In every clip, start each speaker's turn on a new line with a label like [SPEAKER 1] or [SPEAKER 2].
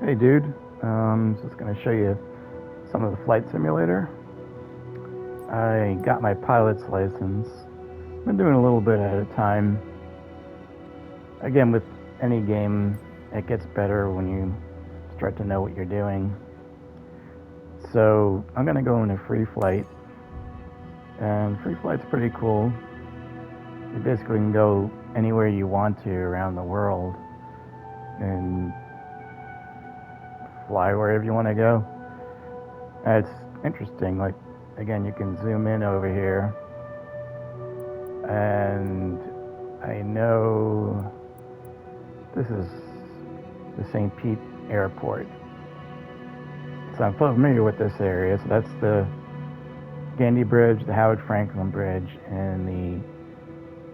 [SPEAKER 1] Hey dude, just gonna show you some of the flight simulator. I got my pilot's license. Been doing a little bit at a time. Again, with any game, it gets better when you start to know what you're doing. So I'm gonna go into free flight, and free flight's pretty cool. You basically can go anywhere you want to around the world and fly wherever you want to go. It's interesting. Like, again, you can zoom in over here, and I know this is the St. Pete Airport. So I'm familiar with this area. So that's the Gandy Bridge, the Howard Franklin Bridge, and the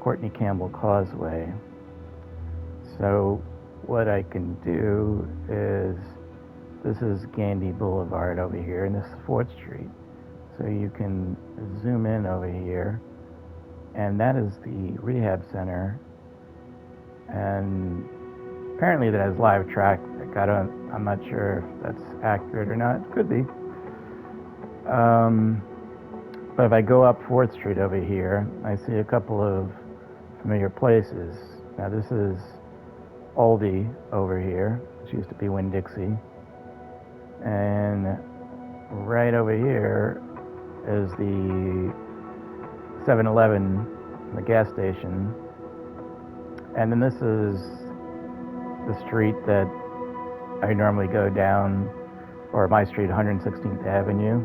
[SPEAKER 1] Courtney Campbell Causeway. So what I can do is, this is Gandy Boulevard over here, and this is 4th Street. So you can zoom in over here, and that is the rehab center. And apparently that has live track. I'm not sure if that's accurate or not. It could be. But if I go up 4th Street over here, I see a couple of familiar places. Now this is Aldi over here, which used to be Winn-Dixie. And right over here is the 7-Eleven, the gas station. And then this is the street that I normally go down, or my street, 116th Avenue.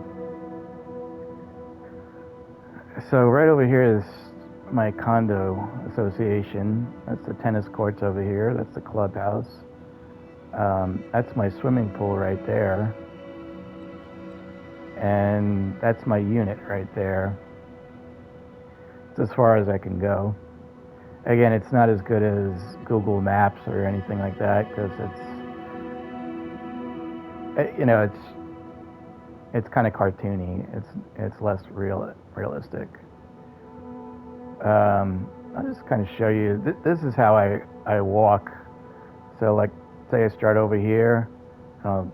[SPEAKER 1] So right over here is my condo association. That's the tennis courts over here. That's the clubhouse. That's my swimming pool right there. And that's my unit right there. It's as far as I can go. Again, it's not as good as Google Maps or anything like that, because it's kind of cartoony. It's less realistic. I'll just kind of show you. This is how I walk. So, like, say I start over here, I'll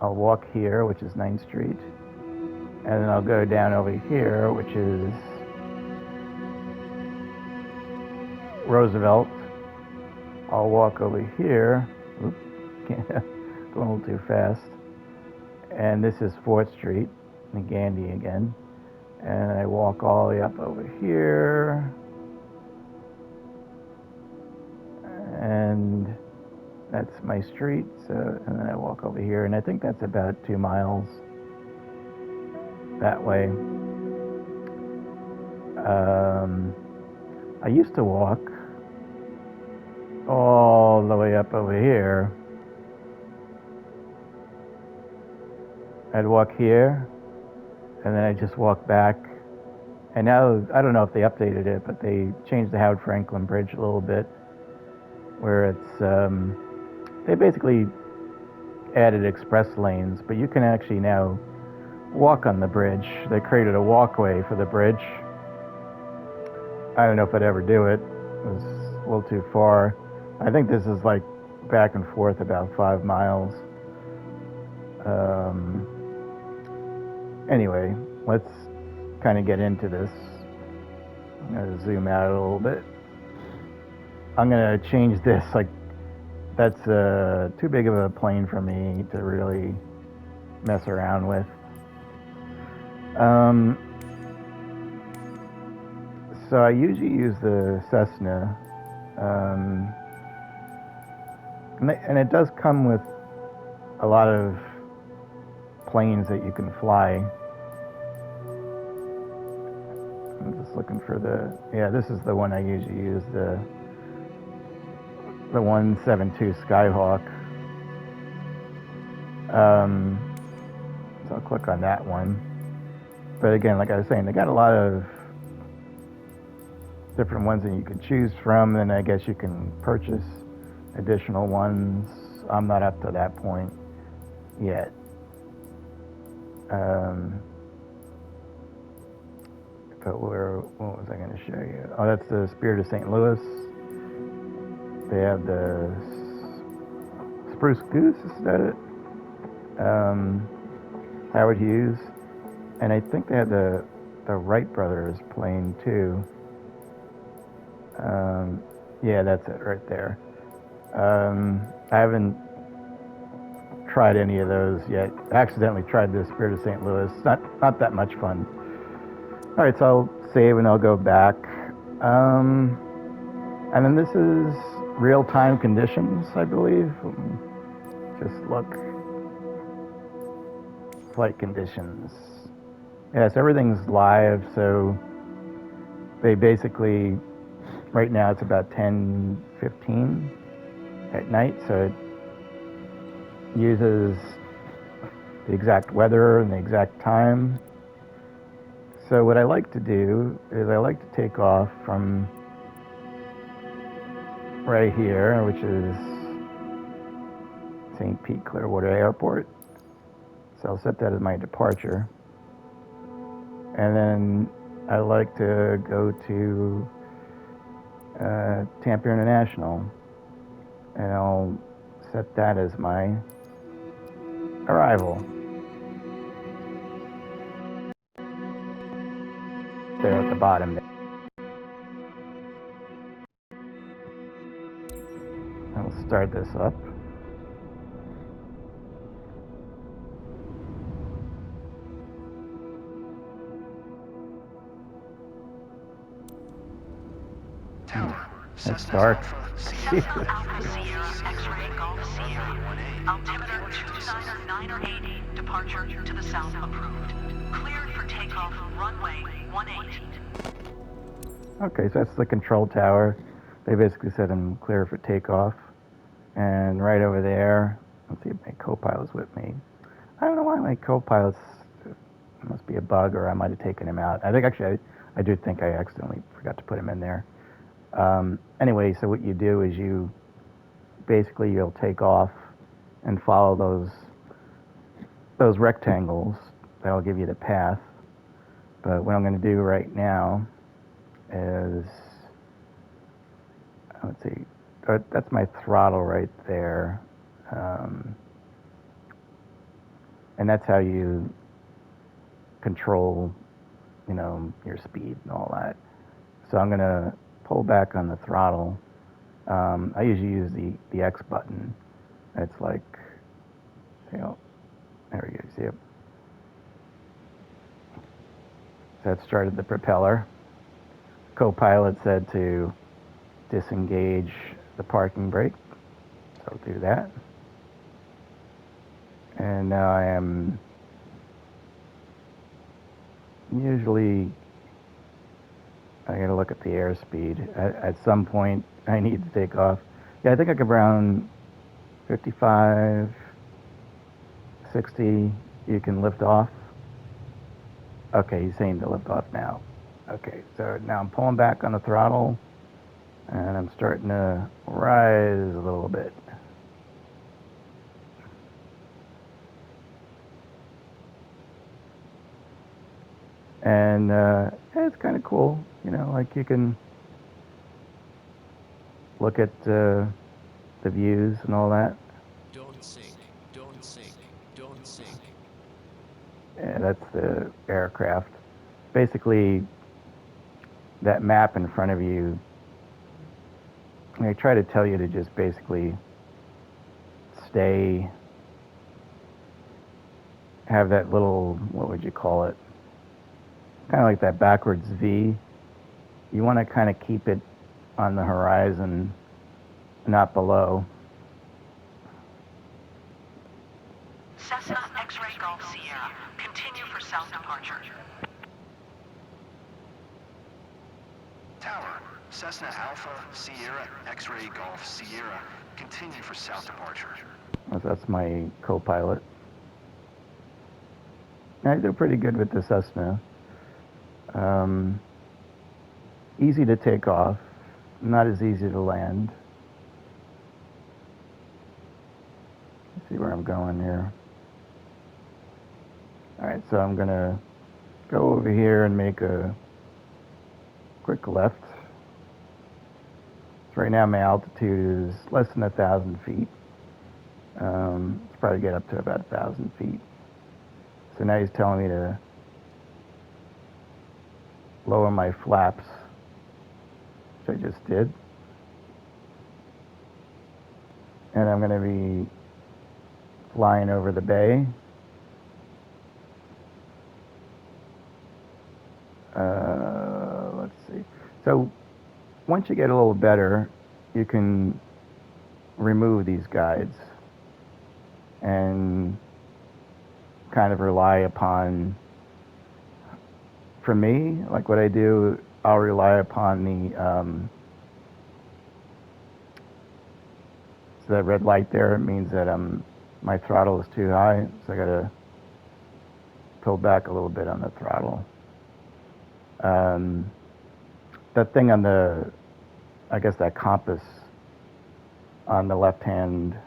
[SPEAKER 1] walk here, which is 9th Street, and then I'll go down over here, which is Roosevelt. I'll walk over here. Oops, going a little too fast. And this is 4th Street, and Gandy again. And I walk all the way up over here. And that's my street. So, and then I walk over here, and I think that's about 2 miles that way. I used to walk all the way up over here. I'd walk here, and then I just walk back. And now, I don't know if they updated it, but they changed the Howard Franklin Bridge a little bit, where it's, they basically added express lanes, but you can actually now walk on the bridge. They created a walkway for the bridge. I don't know if I'd ever do it. It was a little too far. I think this is like back and forth about 5 miles. Anyway, let's kind of get into this. I'm going to zoom out a little bit. I'm going to change this. Like, that's too big of a plane for me to really mess around with. So I usually use the Cessna, and it does come with a lot of planes that you can fly. I'm just looking for this is the one I usually use, the 172 Skyhawk. So I'll click on that one. But again, like I was saying, they got a lot of different ones that you can choose from, and I guess you can purchase additional ones. I'm not up to that point yet. But what was I going to show you? Oh, that's the Spirit of St. Louis. They have the Spruce Goose, is that it? Howard Hughes. And I think they had the Wright brothers plane too. Yeah, that's it right there. I haven't tried any of those yet. I accidentally tried the Spirit of St. Louis. Not that much fun. All right, so I'll save and I'll go back. And then this is real-time conditions, I believe. Just look. Flight conditions. Yes, everything's live, so they basically, right now it's about 10:15 at night, so it uses the exact weather and the exact time. So what I like to do is I like to take off from right here, which is St. Pete Clearwater Airport. So I'll set that as my departure. And then I like to go to Tampa International, and I'll set that as my arrival. There at the bottom there. I'll start this up. It's dark.
[SPEAKER 2] Cessna Alpha Sierra X-ray Golf Sierra. Altimeter 29080, departure to the south approved. Cleared for takeoff, runway 18.
[SPEAKER 1] Okay, so that's the control tower. They basically said I'm clear for takeoff. And right over there, let's see if my co-pilot's with me. I don't know why my co-pilot's, must be a bug, or I might have taken him out. I think actually, I do think I accidentally forgot to put him in there. Anyway, so what you do is you'll take off and follow those rectangles. That'll give you the path. But what I'm going to do right now is, let's see, that's my throttle right there. And that's how you control, your speed and all that. So I'm going to pull back on the throttle. I usually use the X button. It's like, there we go, see it? So that started the propeller. Co-pilot said to disengage the parking brake. So I'll do that. And now I am usually, I gotta look at the airspeed. At some point, I need to take off. Yeah, I think I could around 55, 60, you can lift off. Okay, he's saying to lift off now. Okay, so now I'm pulling back on the throttle, and I'm starting to rise a little bit. And it's kind of cool, like you can look at the views and all that.
[SPEAKER 3] Don't sink, don't sink, don't sink.
[SPEAKER 1] Yeah, that's the aircraft. Basically, that map in front of you, they try to tell you to just basically have that little, what would you call it? Kind of like that backwards V. You want to kind of keep it on the horizon, not below.
[SPEAKER 2] Cessna X-ray Golf Sierra. Continue for south departure.
[SPEAKER 4] Tower, Cessna Alpha Sierra X-ray Golf Sierra. Continue for south departure.
[SPEAKER 1] That's my co-pilot. I do pretty good with the Cessna. Easy to take off, not as easy to land. Let's see where I'm going here. All right, so I'm gonna go over here and make a quick left. So right now my altitude is less than 1,000 feet. It's probably get up to about 1,000 feet. So now he's telling me to lower my flaps, which I just did. And I'm going to be flying over the bay. Let's see. So once you get a little better, you can remove these guides and kind of rely upon, for me, like what I do, I'll rely upon the, so that red light there means that my throttle is too high, so I gotta pull back a little bit on the throttle. That thing on the, I guess that compass on the left-hand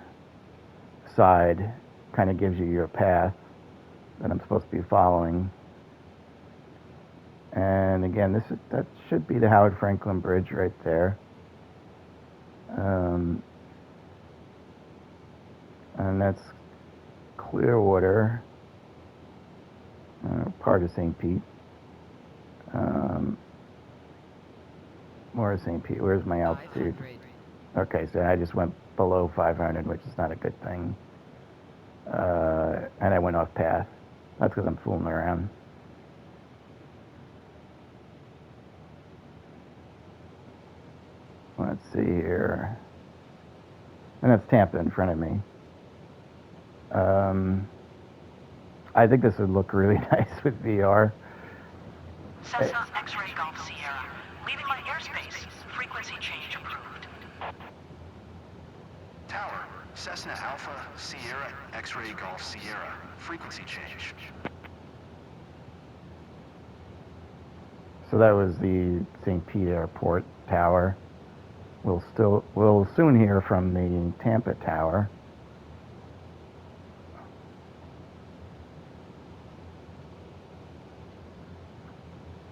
[SPEAKER 1] side kind of gives you your path that I'm supposed to be following. And again, that should be the Howard Franklin Bridge right there. And that's Clearwater, part of St. Pete. More of St. Pete. Where's my altitude?
[SPEAKER 3] 500.
[SPEAKER 1] Okay, so I just went below 500, which is not a good thing. And I went off path. That's because I'm fooling around. Let's see here. And that's Tampa in front of me. I think this would look really nice with VR.
[SPEAKER 2] Cessna X-Ray Golf Sierra. Leaving my airspace. Frequency change approved.
[SPEAKER 4] Tower, Cessna Alpha, Sierra, X-Ray Golf Sierra. Frequency change.
[SPEAKER 1] So that was the St. Pete Airport tower. We'll soon hear from the Tampa tower.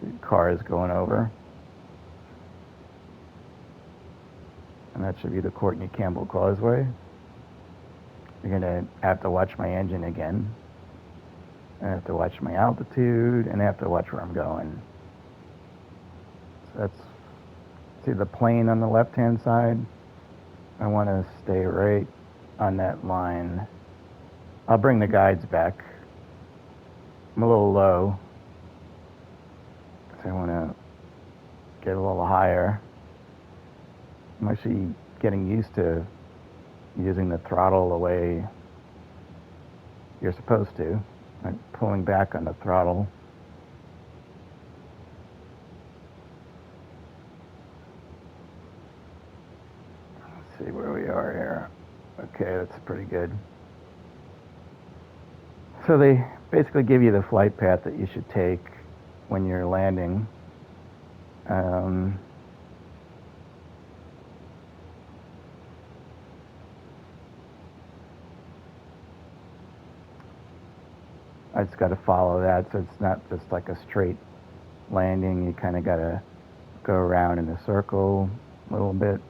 [SPEAKER 1] The car is going over. And that should be the Courtney Campbell Causeway. You're gonna have to watch my engine again. I have to watch my altitude, and I have to watch where I'm going. So that's, see the plane on the left-hand side? I want to stay right on that line. I'll bring the guides back. I'm a little low, so I want to get a little higher. I'm actually getting used to using the throttle the way you're supposed to, like pulling back on the throttle. Let's see where we are here. Okay, that's pretty good. So they basically give you the flight path that you should take when you're landing. I just got to follow that, so it's not just like a straight landing. You kind of got to go around in a circle a little bit.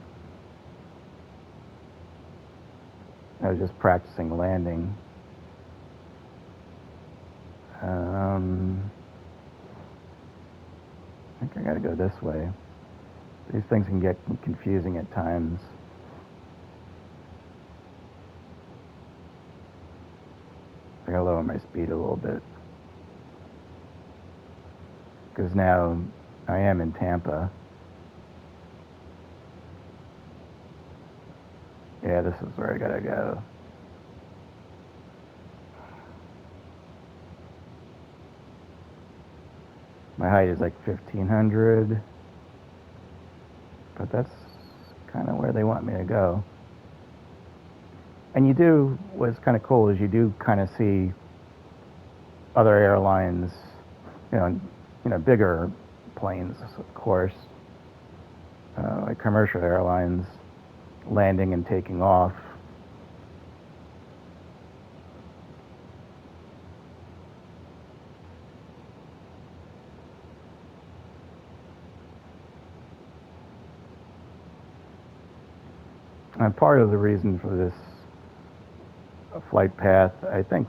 [SPEAKER 1] I was just practicing landing. I think I got to go this way. These things can get confusing at times. I gotta lower my speed a little bit. Because now I am in Tampa. Yeah, this is where I gotta go. My height is like 1,500. But that's kind of where they want me to go. And you do, what's kind of cool is you do kind of see other airlines, you know, bigger planes, of course, like commercial airlines landing and taking off. And part of the reason for this a flight path. I think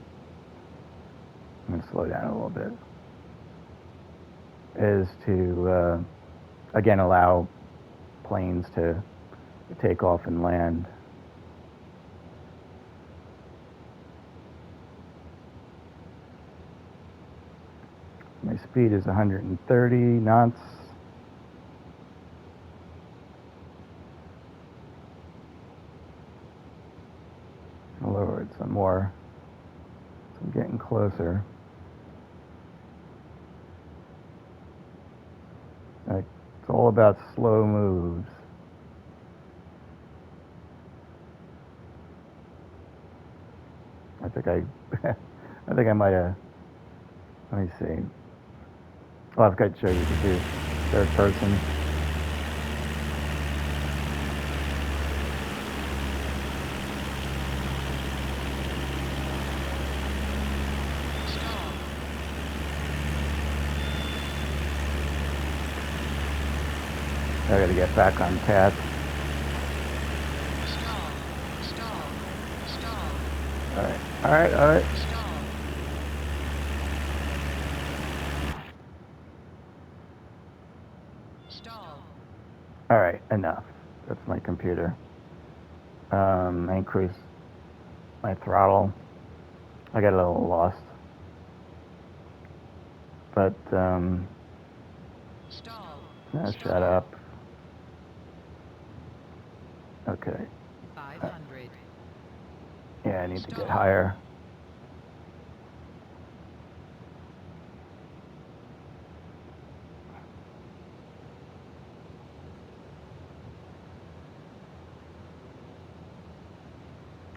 [SPEAKER 1] I'm going to slow down a little bit. Is to again allow planes to take off and land. My speed is 130 knots. I'll lower it some more. So I'm getting closer. It's all about slow moves. I think I might have. Let me see. Oh, I've got to show you to do third person. I got to get back on task. All right. All right, enough. That's my computer. I increase my throttle. I got a little lost. But, shut up. Okay.
[SPEAKER 5] 500.
[SPEAKER 1] Yeah, I need to get higher.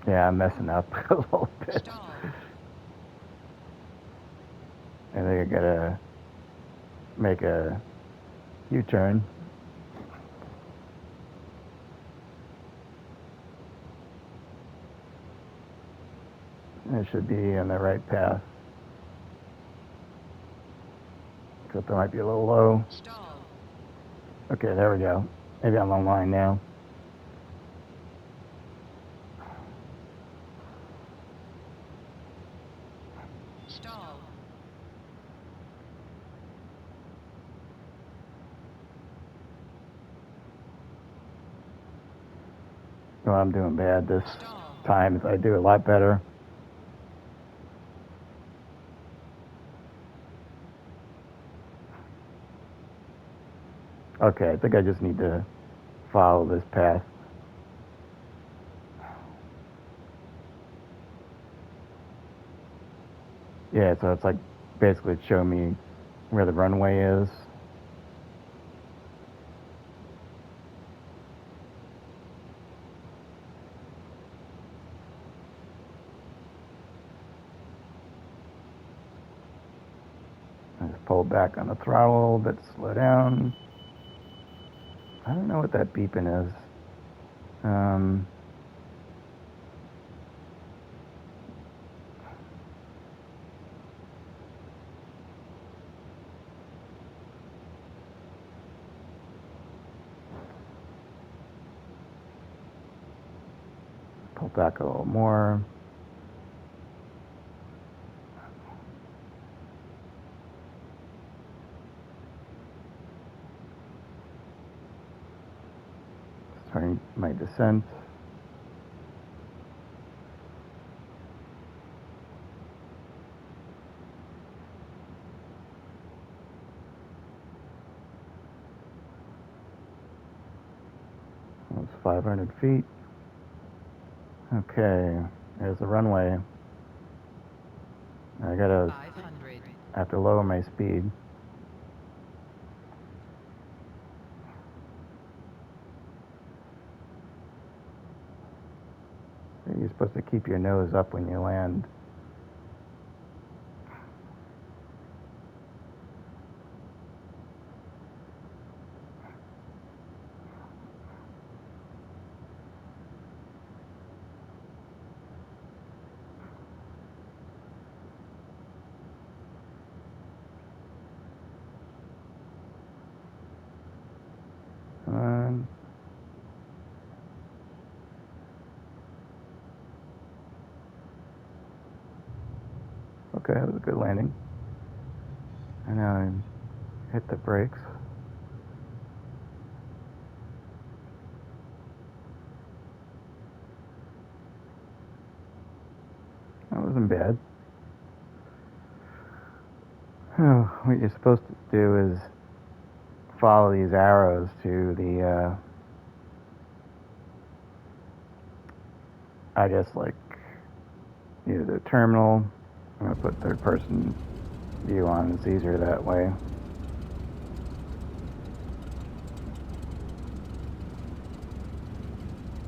[SPEAKER 1] Yeah, I'm messing up a little bit. I think I gotta make a U-turn. It should be on the right path. Except I might be a little low. Okay, there we go. Maybe I'm online now. Well, I'm doing bad this time. I do a lot better. Okay, I think I just need to follow this path. Yeah, so it's like basically showing me where the runway is. I just pull back on the throttle a little bit, slow down. I don't know what that beeping is. Pull back a little more. Starting my descent. Almost 500 feet. Okay, there's the runway. I have to lower my speed. You're supposed to keep your nose up when you land. Okay, that was a good landing. And now I hit the brakes. That wasn't bad. Oh, what you're supposed to do is follow these arrows to the, I guess, like, either the terminal. I'm going to put third person view on. It's easier that way.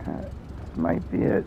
[SPEAKER 1] This might be it.